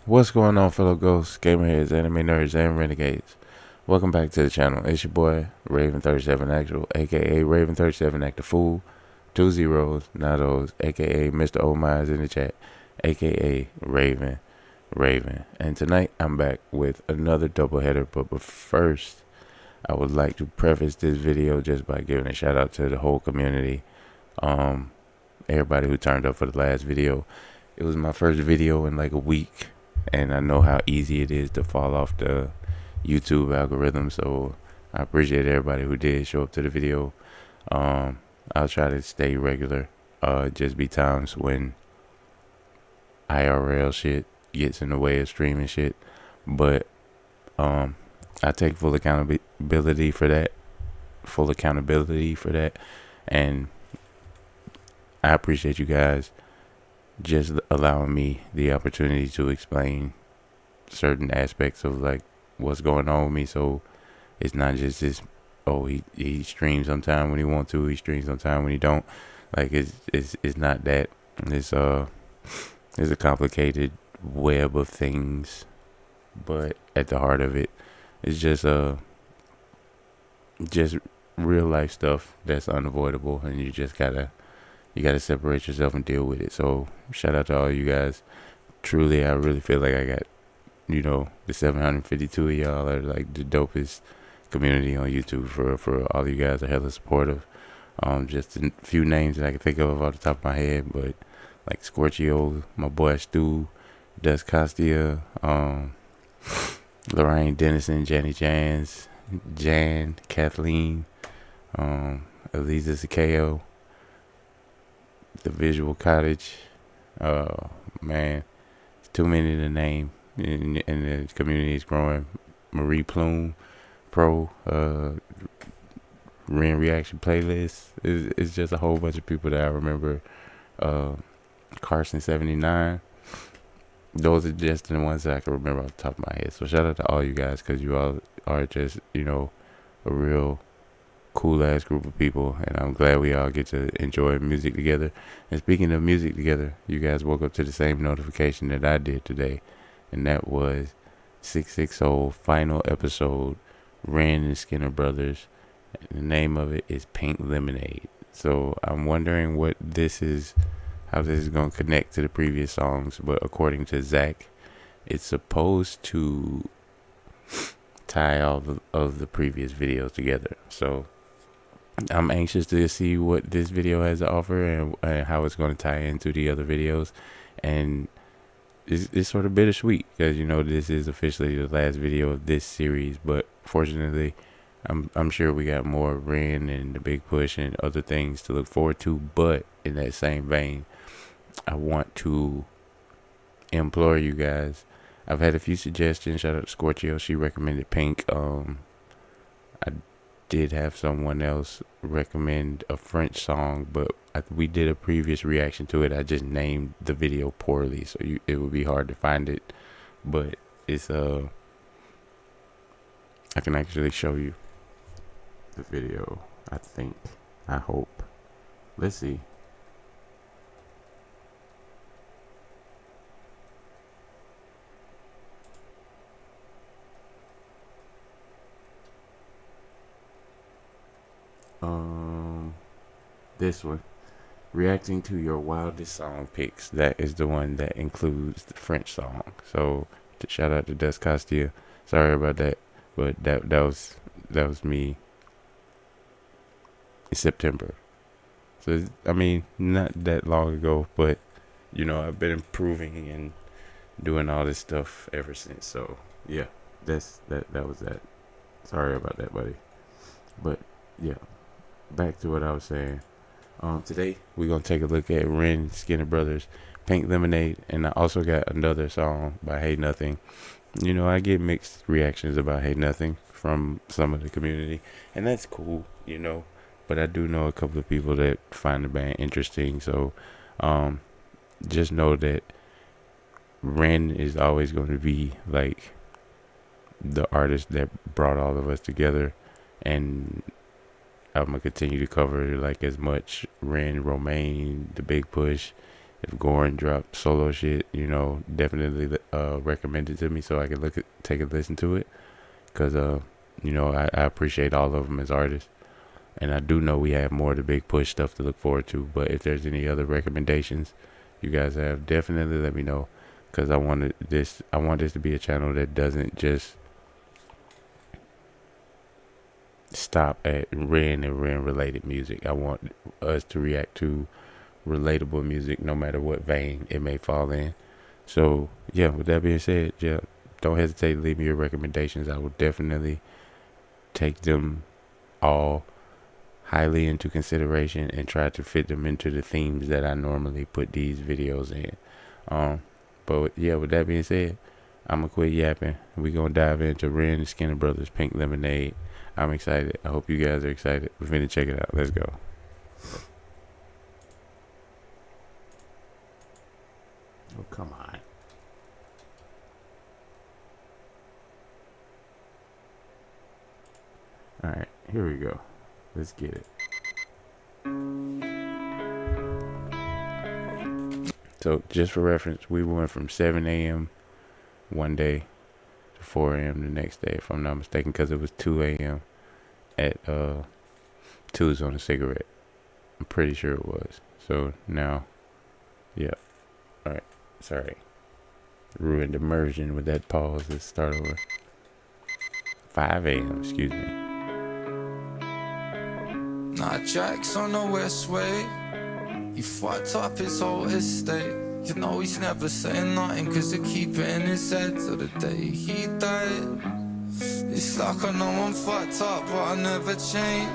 What's going on, fellow ghosts, gamerheads, anime nerds, and renegades? Welcome back to the channel. It's your boy, Raven37 Actual, aka Raven37 Act the Fool. 2 zeros, not those, aka Mr. O Minds in the chat, aka Raven. And tonight, I'm back with another doubleheader, but first, I would like to preface this video just by giving a shout out to the whole community. Everybody who turned up for the last video. It was my first video in like a week, and I know how easy it is to fall off the YouTube algorithm, so I appreciate everybody who did show up to the video. I'll try to stay regular. Just be times when IRL shit gets in the way of streaming shit, but I take full accountability for that, and I appreciate you guys just allowing me the opportunity to explain certain aspects of like what's going on with me, so it's not just this, oh, he streams sometime when he want to, he streams sometime when he don't. Like it's not that. It's a complicated web of things, but at the heart of it, it's just real life stuff that's unavoidable, and you gotta separate yourself and deal with it. So shout out to all you guys. Truly, I really feel like I got, the 752 of y'all are like the dopest community on YouTube. For all you guys are hella supportive. Just a few names that I can think of off the top of my head, but like Scorchio, my boy Stu, Dust Costia, Lorraine Dennison, Jan, Kathleen, Eliza Sakeo, The Visual Cottage. Man, it's too many to name, and the community is growing. Marie Plume, Pro, Reaction Playlist. It's just a whole bunch of people that I remember. Carson 79. Those are just the ones that I can remember off the top of my head. So shout out to all you guys, because you all are just, a real cool ass group of people, and I'm glad we all get to enjoy music together. And speaking of music together, you guys woke up to the same notification that I did today, and that was 660 final episode, Ren and Skinner Brothers. The name of it is Pink Lemonade. So I'm wondering how this is going to connect to the previous songs, but according to Zach, it's supposed to tie all of the previous videos together. So I'm anxious to see what this video has to offer, and how it's going to tie into the other videos. And it's sort of bittersweet, because this is officially the last video of this series, but fortunately I'm sure we got more Ren and the Big Push and other things to look forward to. But in that same vein, I want to implore you guys. I've had a few suggestions. Shout out to Scorchio. She recommended Pink. I did have someone else recommend a French song, but we did a previous reaction to it. I just named the video poorly, so it would be hard to find it. But it's I can actually show you the video, I hope. Let's see. This one, reacting to your wildest song picks. That is the one that includes the French song. So shout out to Dust Costia. Sorry about that, but that was me in September. So I mean, not that long ago, but I've been improving and doing all this stuff ever since. So yeah, that was that. Sorry about that, buddy. But yeah, back to what I was saying. Today we're gonna take a look at Ren Skinner Brothers, Pink Lemonade, and I also got another song by heynothing. I get mixed reactions about heynothing from some of the community, and that's cool, but I do know a couple of people that find the band interesting. So just know that Ren is always going to be like the artist that brought all of us together, and I'm gonna continue to cover like as much Ren, Romaine, the Big Push, if Goran dropped solo shit, definitely recommend it to me so I can take a listen to it. Cause I appreciate all of them as artists, and I do know we have more of the Big Push stuff to look forward to. But if there's any other recommendations you guys have, definitely let me know. Cause I want this to be a channel that doesn't just stop at Ren and Ren related music. I want us to react to relatable music no matter what vein it may fall in. So yeah, with that being said, yeah, don't hesitate to leave me your recommendations. I will definitely take them all highly into consideration and try to fit them into the themes that I normally put these videos in. But yeah, with that being said, I'm gonna quit yapping. We're gonna dive into Ren and Skinnerbrothers Pink Lemonade. I'm excited. I hope you guys are excited. We're finna check it out. Let's go. Oh, come on. Alright, here we go. Let's get it. So, just for reference, we went from 7 a.m. one day to 4 a.m. the next day, if I'm not mistaken, because it was 2 a.m. at Two's on a Cigarette. I'm pretty sure it was. So, now, yeah. Alright, sorry. Ruined immersion with that pause. Let's start over. 5 a.m., excuse me. Now Jack's on the west way. He fucked up his whole estate. You know he's never saying nothing, cause they keep it in his head till the day he died. It's like I know I'm fucked up, but I never change.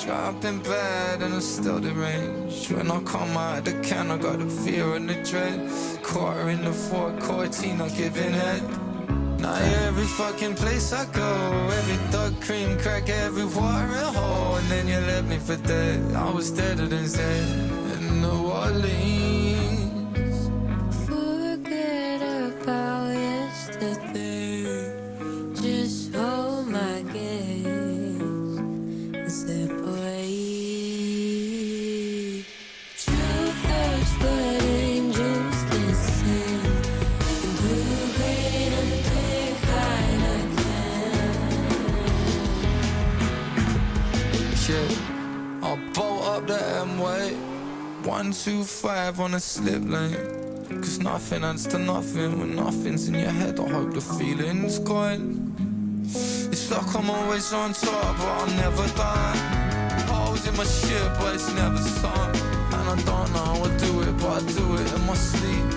I've been bad and I'm still deranged. When I come out of the can, I got the fear and the dread. Quarter in the 414, not giving head. Now every fucking place I go, every duck cream crack, every watering hole, and then you left me for dead. I was deader than Zed in New Orleans. Forget about yesterday. Just hold my gaze and separate. Truth hurts, but angels listen. Blue, green, and pink Heineken. Yeah, I'll bolt up the M-way, 125 on a slip lane. Cause nothing adds to nothing. When nothing's in your head, I hope the feeling's gone. It's like I'm always on top, but I'm never done. Holes in my ship, but it's never sunk. And I don't know how I do it, but I do it in my sleep.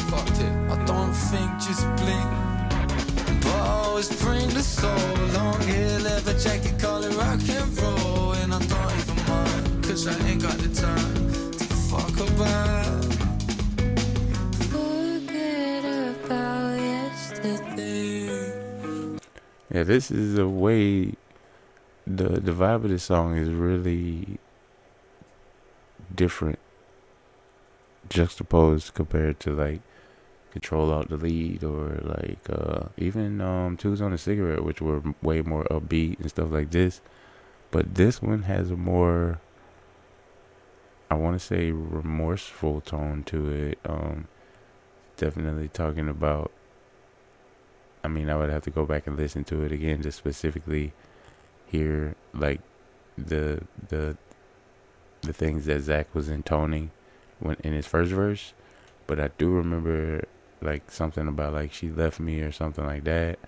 Fucked it, I don't think, just blink. But I always bring the soul. Long hair, leather jacket, call it rock and roll. And I don't even mind, cause I ain't got the time to fuck about. Forget about yesterday. Yeah, this is a way. The vibe of this song is really different, juxtaposed compared to like Control Alt Delete or like even Two's on a Cigarette, which were way more upbeat and stuff like this. But this one has a more, I want to say, remorseful tone to it. Definitely talking about, I mean, I would have to go back and listen to it again to specifically hear like the things that Zach was intoning when in his first verse. But I do remember like something about like she left me or something like that.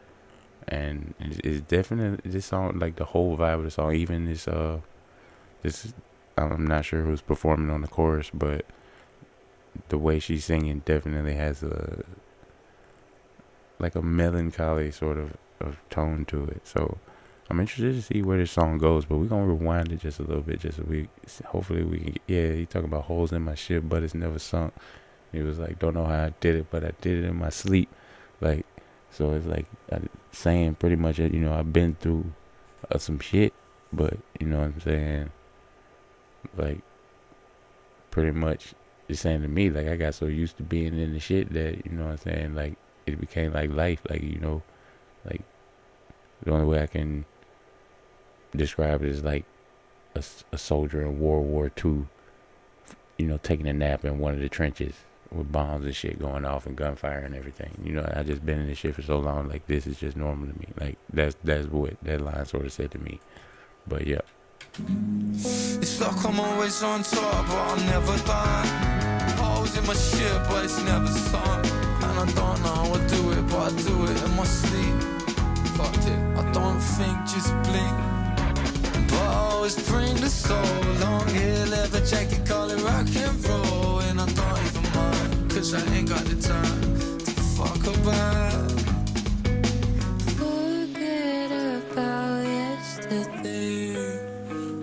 And it's definitely this song, like the whole vibe of the song, even this I'm not sure who's performing on the chorus, but the way she's singing definitely has a melancholy sort of tone to it. So I'm interested to see where this song goes, but we're gonna rewind it just a little bit, just so hopefully we can. Yeah, he talking about holes in my ship, but it's never sunk. He was like, don't know how I did it, but I did it in my sleep. Like, so it's like saying pretty much, I've been through some shit, but you know what I'm saying, like pretty much it's saying to me, like, I got so used to being in the shit that, you know what I'm saying, like it became like life, like, like the only way I can describe it is like a soldier in World War II taking a nap in one of the trenches with bombs and shit going off and gunfire and everything. I just been in this shit for so long. Like, this is just normal to me. Like, that's what that line sort of said to me. But yeah. It's like I'm always on top, but I'm never done. Holes in my shit, but it's never sunk. And I don't know how I do it, but I do it in my sleep. Fucked it, I don't think, just blink. But I always bring the soul along here, leather jacket, call it rock and roll. And I don't even mind, cause I ain't got the time to fuck about. Forget about yesterday.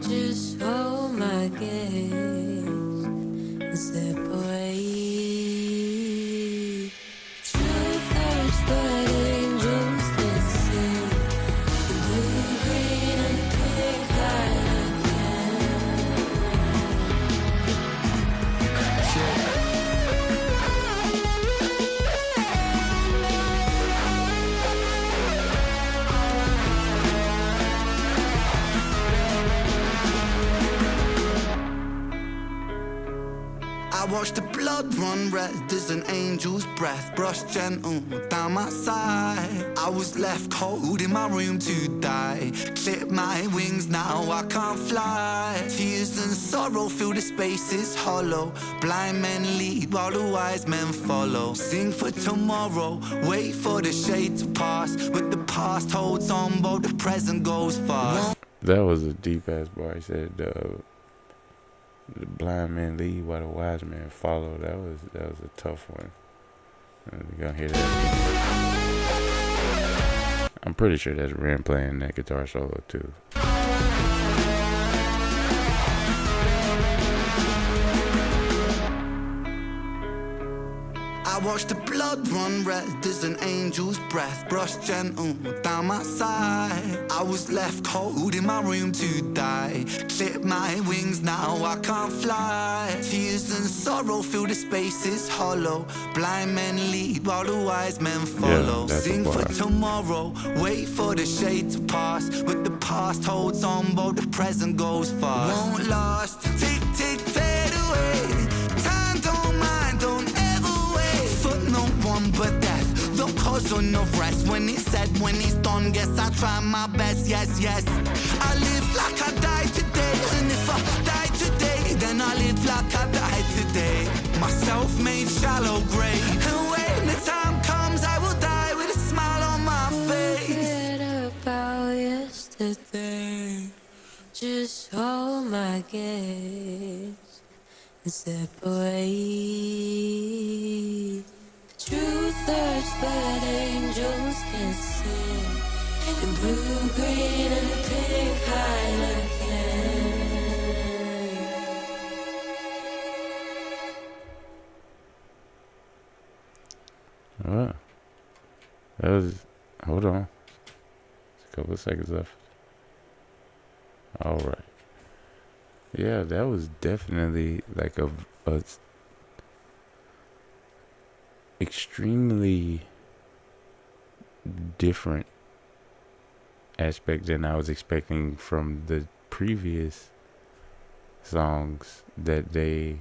Just hold my gaze and separate. Truth hurts, but angels can see. The blue, green, and pink I watch the blood run red as an angel's breath brush gentle down my side. I was left cold in my room to die. Clip my wings, now I can't fly. Tears and sorrow fill the spaces hollow. Blind men lead while the wise men follow. Sing for tomorrow, wait for the shade to pass. But the past holds on while the present goes fast. That was a deep ass bar. He said, the blind man lead while the wise man follow. That was a tough one. You're gonna hear that again. I'm pretty sure that's Ren playing that guitar solo too. I watch the blood run red as an angel's breath brush gentle down my side. I was left cold in my room to die. Clip my wings, now I can't fly. Tears and sorrow fill the spaces hollow. Blind men lead while the wise men follow. Yeah, Sing for tomorrow, wait for the shade to pass. But the past holds on while the present goes fast. Won't last, tick tick fade away. Time don't mind, don't for no one but death, the cause of no rest. When it's said, when it's done, guess I try my best, yes, yes. I live like I died today, and if I die today, then I live like I died today. My self-made shallow grave, and when the time comes, I will die with a smile on my face. Forget about yesterday. Just hold my gaze and separate. Truth hurts, but angels can see. In blue, green, and pink Heineken. Alright. That was, hold on. Just a couple of seconds left. Alright. Yeah, that was definitely like a extremely different aspect than I was expecting from the previous songs that they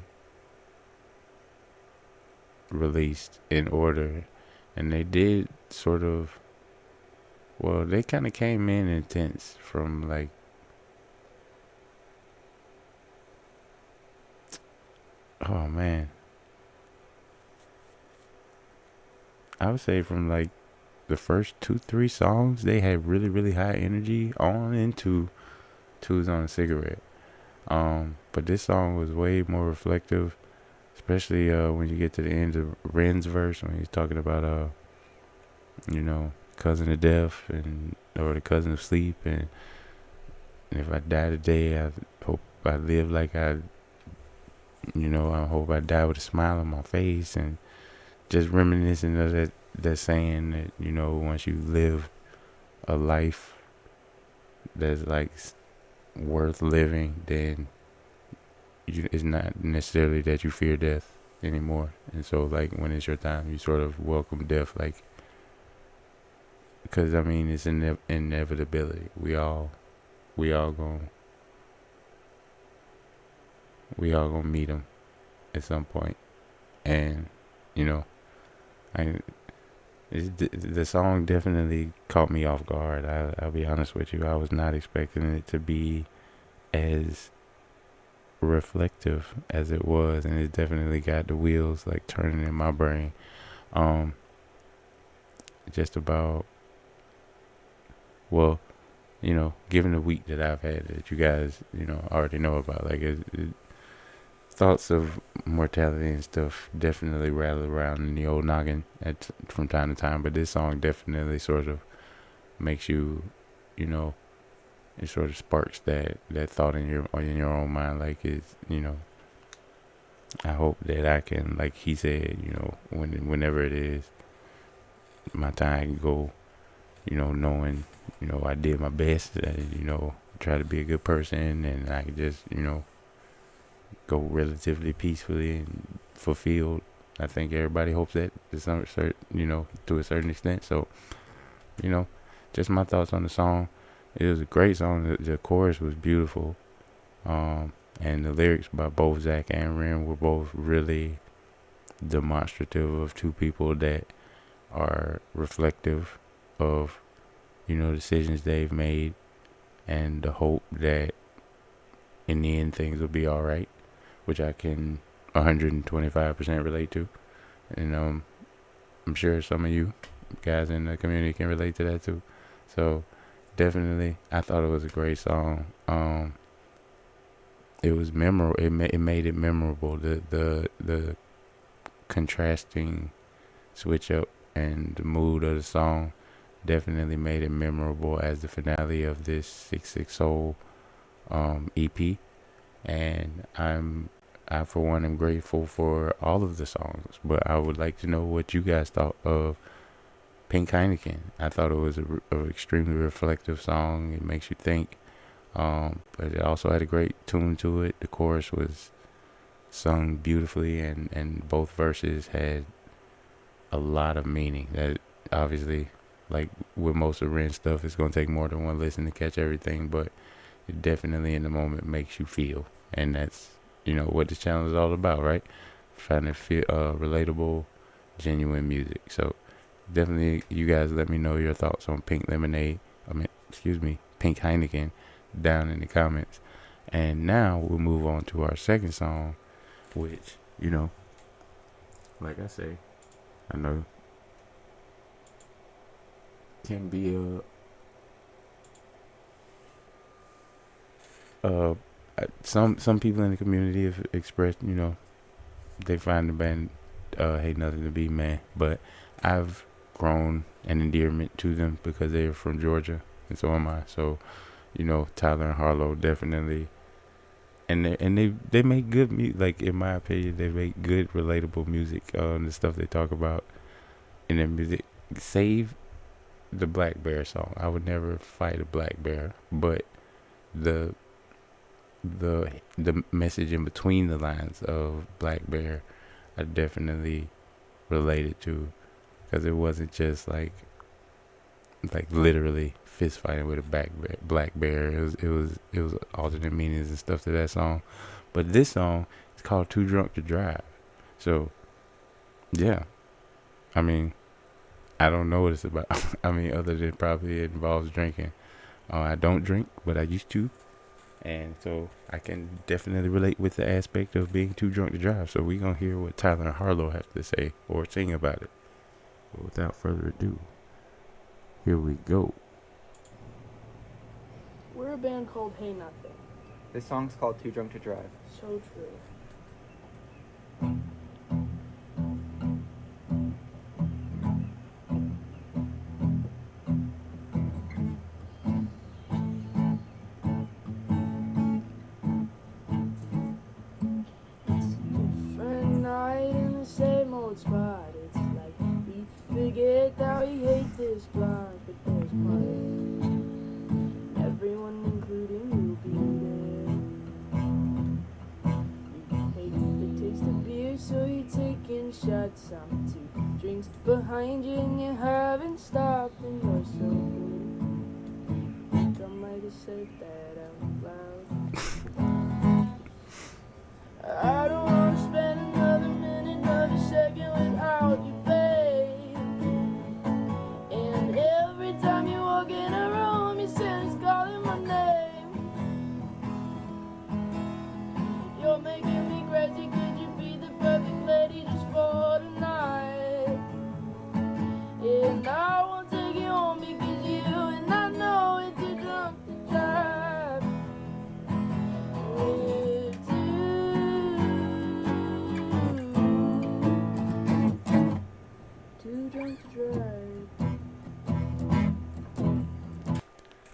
released in order. And they did sort of, well, they kind of came in intense from like, oh man, I would say from like the first 2-3 songs, they had really, really high energy on into Two's on a Cigarette. But this song was way more reflective, especially when you get to the end of Ren's verse, when he's talking about cousin of death or the cousin of sleep, and if I die today, I hope I live like I hope I die with a smile on my face, and just reminiscing of that saying that, once you live a life that's like worth living, then it's not necessarily that you fear death anymore. And so like when it's your time, you sort of welcome death, like, because I mean it's an inevitability. We all gonna meet him at some point, and you know, I the song definitely caught me off guard. I'll be honest with you. I was not expecting it to be as reflective as it was, and it definitely got the wheels like turning in my brain. Um, just about, well, given the week that I've had that you guys, already know about, like thoughts of mortality and stuff definitely rattle around in the old noggin from time to time. But this song definitely sort of makes you, it sort of sparks that thought in your own mind. Like I hope that I can, like he said, whenever it is my time can go, knowing, I did my best, try to be a good person, and I can just, go relatively peacefully and fulfilled. I think everybody hopes that to some certain, to a certain extent. So, just my thoughts on the song. It was a great song. The chorus was beautiful. And the lyrics by both Zach and Ren were both really demonstrative of two people that are reflective of, decisions they've made, and the hope that in the end things will be alright, which I can 125% relate to. And I'm sure some of you guys in the community can relate to that too. So definitely, I thought it was a great song. It was memorable. It made it memorable. The contrasting switch up and the mood of the song definitely made it memorable as the finale of this 6/6 Soul EP. And I for one am grateful for all of the songs, but I would like to know what you guys thought of Pink Heineken. I thought it was a extremely reflective song. It makes you think, but it also had a great tune to it. The chorus was sung beautifully, and both verses had a lot of meaning. That obviously, like with most of Ren's stuff, it's gonna take more than one listen to catch everything, but it definitely in the moment makes you feel, and that's what this channel is all about, right? Trying to feel relatable, genuine music. So definitely, you guys let me know your thoughts on Pink Heineken down in the comments. And now we'll move on to our second song, which like I say, I know can be some people in the community have expressed, they find the band heynothing to be meh, but I've grown an endearment to them because they're from Georgia, and so am I. So, Tyler and Harlow definitely, and they make good music. Like in my opinion, they make good relatable music. The stuff they talk about in their music. Save the Black Bear song. I would never fight a black bear, but the message in between the lines of Black Bear, I definitely related to, because it wasn't just like literally fist fighting with a black bear. It was alternate meanings and stuff to that song. But this song is called "Too Drunk to Drive." So yeah, I mean, I don't know what it's about. I mean, other than probably it involves drinking. I don't drink, but I used to. And so I can definitely relate with the aspect of being too drunk to drive. So we're going to hear what Tyler and Harlow have to say or sing about it. But without further ado, here we go. We're a band called Hey Nothing. This song's called Too Drunk to Drive. So true. Spot. It's like we forget that we hate this block, but there's one. Everyone, including you, be there. You hate the taste of beer, so you're taking shots. I'm 2 drinks behind you, and you haven't stopped, and you're so good. I think I might have said that out loud. I don't wanna spend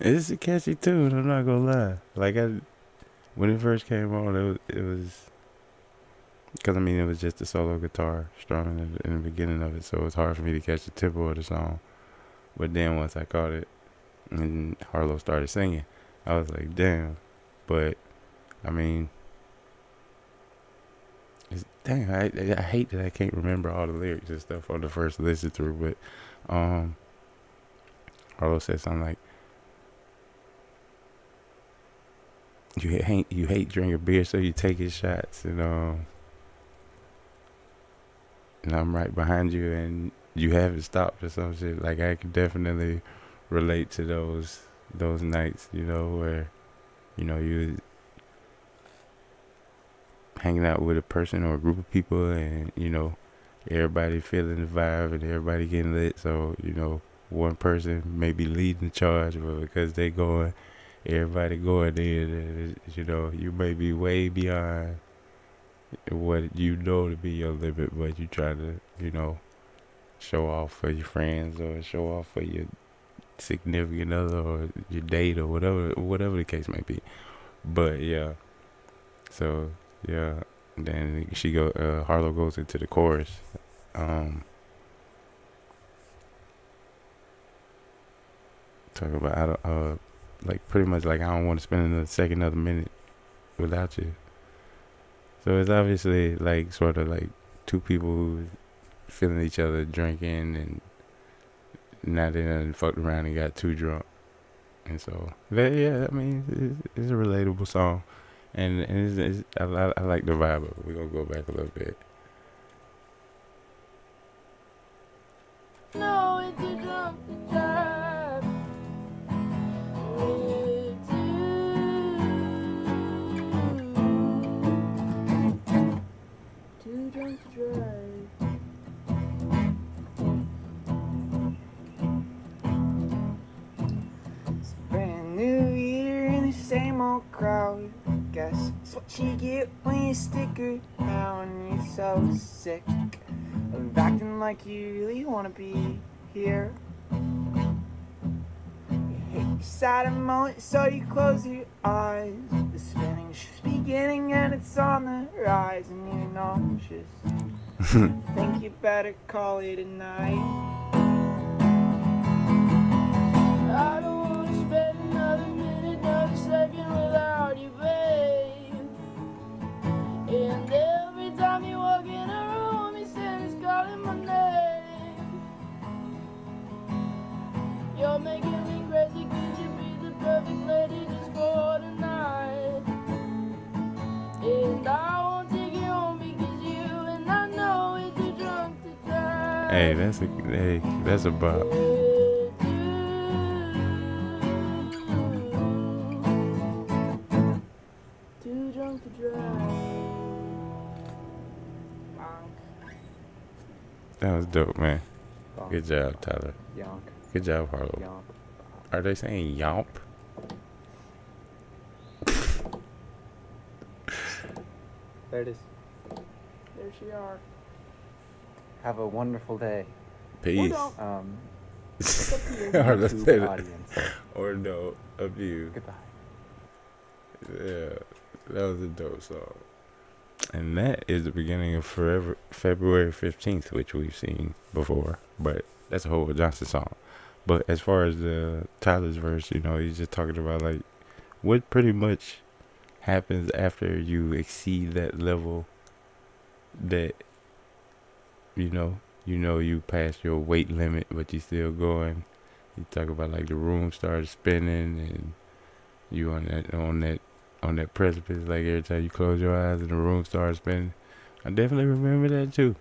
It's a catchy tune. I'm not gonna lie. Like when it first came on, it was because I mean it was just a solo guitar strumming in the beginning of it, so it was hard for me to catch the tempo of the song. But then once I caught it and Harlow started singing, I was like, damn. But I mean, dang, I hate that I can't remember all the lyrics and stuff on the first listen through. But Harlow said something like, you hate drinking beer, so you take his shots, and I'm right behind you, and you haven't stopped or some shit. Like I can definitely relate to those nights, where you hanging out with a person or a group of people, and everybody feeling the vibe and everybody getting lit. So one person may be leading the charge, but because they going, everybody going in, and you may be way beyond what to be your limit, but you try to show off for your friends or show off for your significant other or your date or whatever the case may be. But yeah, so yeah, then Harlow goes into the chorus. Talking about like pretty much like I don't want to spend another minute without you. So it's obviously like sort of like two people who feeling each other drinking, and now they done fucked around and got too drunk. And so yeah, I mean it's a relatable song, and I like the vibe of it. We're gonna go back a little bit. No, it's too drunk to drive with you. Too drunk to drive. It's a brand new year in the same old crowd. Guess it's what you get when you stick around. You're so sick of acting like you really wanna be here. You hate your sad moment, so you close your eyes. The spinning ship's beginning and it's on the rise, and you're nauseous. Think you better call it a night. I don't wanna spend another minute, another second without you, babe. And every time you walk in a room, you said it's calling my name. You're making me crazy, could you be the perfect lady just for tonight? And I won't take you home because you and I know it's too drunk to drive. Hey, that's a bop. Too drunk to drive. That was dope, man. Bonk. Good job, Tyler. Yonk. Good job, Harlow. Yonk. Are they saying yomp? There it is. There she are. Have a wonderful day. Peace. don't. It's up to your Or let's say YouTube that. audience. Or no, of you. Goodbye. Yeah, that was a dope song. And that is the beginning of February 15th, which we've seen before. But that's a whole Johnson song. But as far as the Tyler's verse, he's just talking about like what pretty much happens after you exceed that level that you passed your weight limit, but you still going. You talk about like the room started spinning and you on that precipice, like every time you close your eyes and the room starts spinning. I definitely remember that too.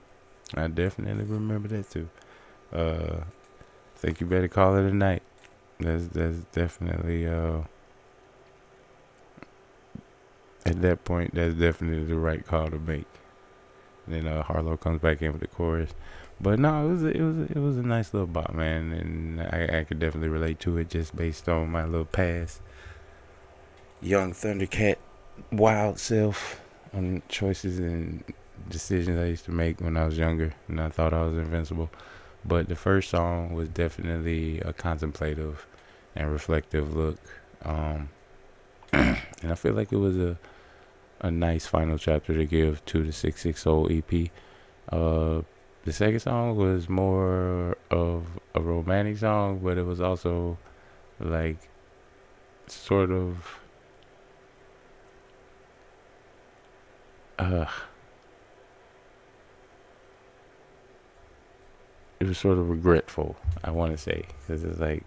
Think you better call it a night. That's definitely at that point that's definitely the right call to make. And then Harlow comes back in with the chorus. But no, it was a nice little bop, man, and I could definitely relate to it just based on my little past young Thundercat wild self on choices and decisions I used to make when I was younger and I thought I was invincible. But the first song was definitely a contemplative and reflective look. And I feel like it was a nice final chapter to give to the 660 EP. The second song was more of a romantic song, but it was also like sort of it was sort of regretful, I want to say, because it's like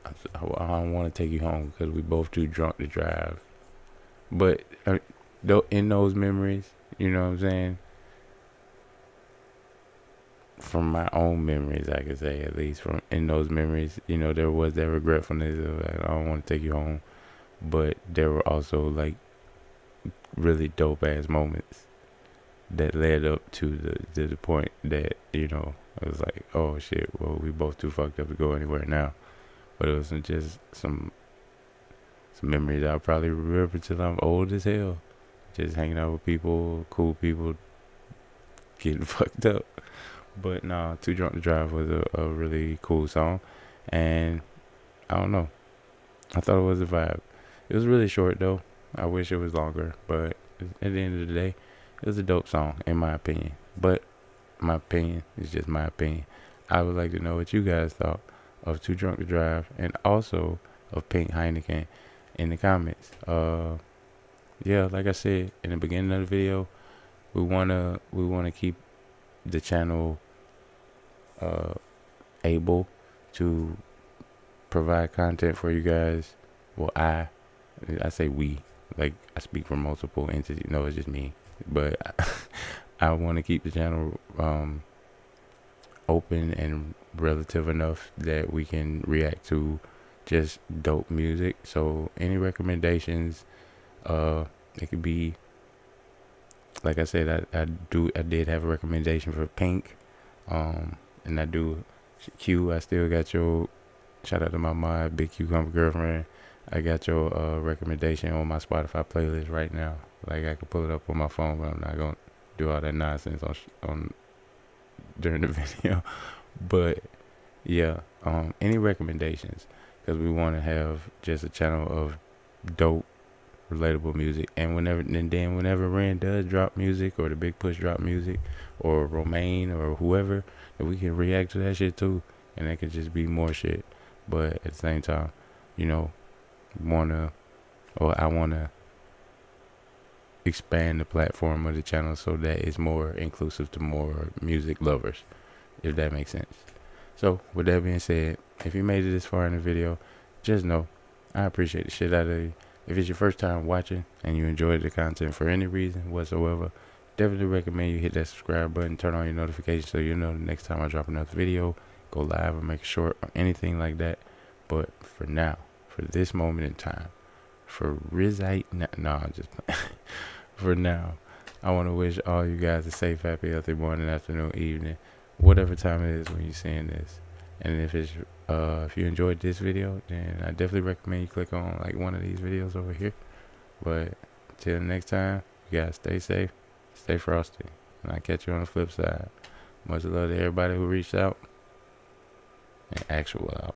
I don't want to take you home because we both too drunk to drive. But though in those memories, you know what I'm saying, from my own memories, I could say, at least from in those memories, you know, there was that regretfulness of like, I don't want to take you home, but there were also like really dope ass moments that led up to the point that, you know, I was like, oh shit, well, we both too fucked up to go anywhere now. But it was just some memories I'll probably remember till I'm old as hell, just hanging out with people, cool people, getting fucked up. But nah, Too Drunk to Drive was a really cool song, and I don't know, I thought it was a vibe. It was really short though. I wish it was longer, but at the end of the day, it was a dope song in my opinion. But my opinion is just my opinion. I would like to know what you guys thought of Too Drunk to Drive, and also of Pink Heineken in the comments. Yeah, like I said in the beginning of the video, we wanna keep the channel able to provide content for you guys. Well, I say we, like I speak for multiple entities. No, it's just me. But I want to keep the channel open and relative enough that we can react to just dope music. So any recommendations, it could be, like I said, I did have a recommendation for Pink, and I do Q. I still got your shout out to my mod, Big Cucumber Girlfriend. I got your recommendation on my Spotify playlist right now. Like I could pull it up on my phone, but I'm not gonna do all that nonsense on during the video. But yeah, any recommendations, because we want to have just a channel of dope, relatable music. And whenever Ren does drop music, or the Big Push drop music, or Romaine or whoever, that we can react to that shit too, and that could just be more shit. But at the same time, you know, I wanna expand the platform of the channel so that it's more inclusive to more music lovers, if that makes sense. So with that being said, if you made it this far in the video, just know I appreciate the shit out of you. If it's your first time watching and you enjoyed the content for any reason whatsoever, definitely recommend you hit that subscribe button, turn on your notifications so you know the next time I drop another video, go live or make a short or anything like that. But for now, for this moment in time, for Rizite, for now, I want to wish all you guys a safe, happy, healthy morning, afternoon, evening, whatever time it is when you're seeing this. And if you enjoyed this video, then I definitely recommend you click on like one of these videos over here. But till next time, you guys stay safe, stay frosty, and I'll catch you on the flip side. Much love to everybody who reached out, and actual out.